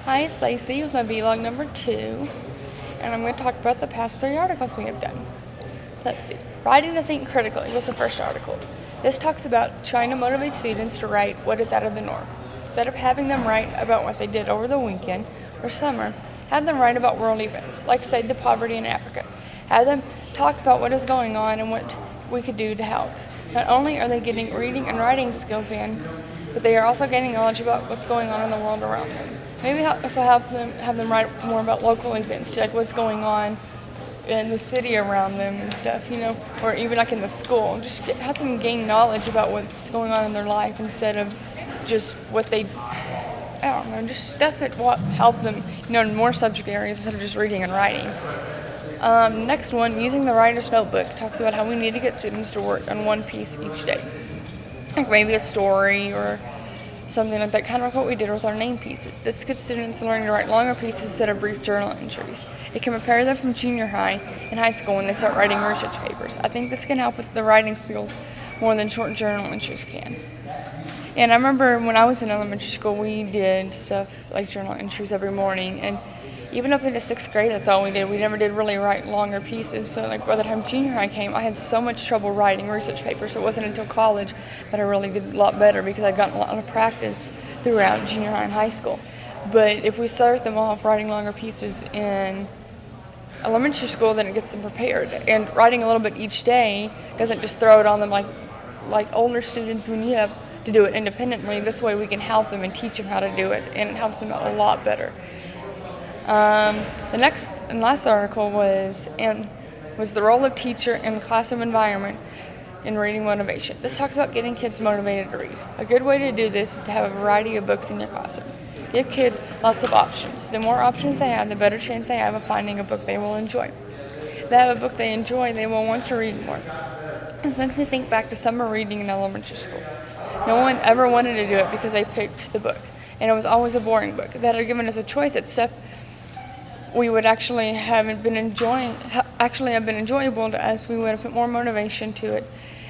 Hi, it's Lacey with my vlog number 2, and I'm going to talk about the past 3 articles we have done. Let's see. Writing to Think Critically was the first article. This talks about trying to motivate students to write what is out of the norm. Instead of having them write about what they did over the weekend or summer, have them write about world events, like say the poverty in Africa. Have them talk about what is going on and what we could do to help. Not only are they getting reading and writing skills in, but they are also gaining knowledge about what's going on in the world around them. Maybe also have them write more about local events, like what's going on in the city around them and stuff, or even like in the school. Just help them gain knowledge about what's going on in their life instead of just what they, just stuff that will help them, in more subject areas instead of just reading and writing. Next one, using the writer's notebook, talks about how we need to get students to work on one piece each day. Like maybe a story or something like that, kind of like what we did with our name pieces. This gets students learning to write longer pieces instead of brief journal entries. It can prepare them from junior high and high school when they start writing research papers. I think this can help with the writing skills more than short journal entries can. And I remember when I was in elementary school, we did stuff like journal entries every morning, and even up into 6th grade, that's all we did. We never did really write longer pieces. So like by the time junior high came, I had so much trouble writing research papers. So it wasn't until college that I really did a lot better because I got a lot of practice throughout junior high and high school. But if we start them off writing longer pieces in elementary school, then it gets them prepared. And writing a little bit each day doesn't just throw it on them like older students when you have to do it independently. This way we can help them and teach them how to do it, and it helps them out a lot better. The next and last article was the role of teacher in the classroom environment in reading motivation. This talks about getting kids motivated to read. A good way to do this is to have a variety of books in your classroom. Give kids lots of options. The more options they have, the better chance they have of finding a book they will enjoy. If they have a book they enjoy, they will want to read more. This makes me think back to summer reading in elementary school. No one ever wanted to do it because they picked the book, and it was always a boring book. If they had given us a choice at stuff we would actually have been enjoyable to us, we would have put more motivation to it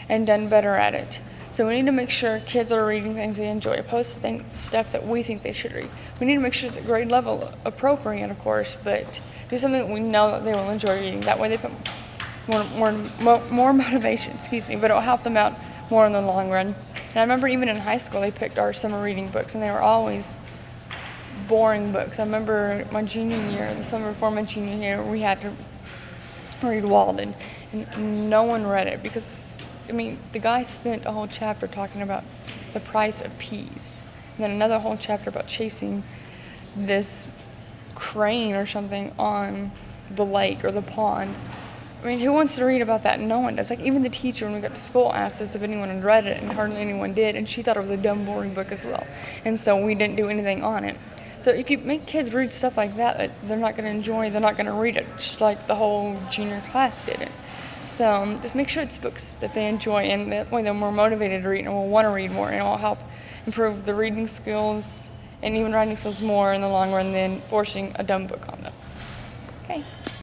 and done better at it. So we need to make sure kids are reading things they enjoy, opposed to stuff that we think they should read. We need to make sure it's at grade level appropriate, of course, but do something that we know that they will enjoy reading. That way they put more motivation, but it will help them out more in the long run. And I remember even in high school they picked our summer reading books, and they were always boring books. I remember my junior year, the summer before my junior year, we had to read Walden, and no one read it because, the guy spent a whole chapter talking about the price of peas, and then another whole chapter about chasing this crane or something on the lake or the pond. Who wants to read about that? No one does. Like, even the teacher, when we got to school, asked us if anyone had read it, and hardly anyone did, and she thought it was a dumb, boring book as well. And so we didn't do anything on it. So if you make kids read stuff like that they're not going to enjoy, they're not going to read it, just like the whole junior class didn't. So just make sure it's books that they enjoy, and that way they're more motivated to read and will want to read more, and it will help improve the reading skills and even writing skills more in the long run than forcing a dumb book on them. Okay.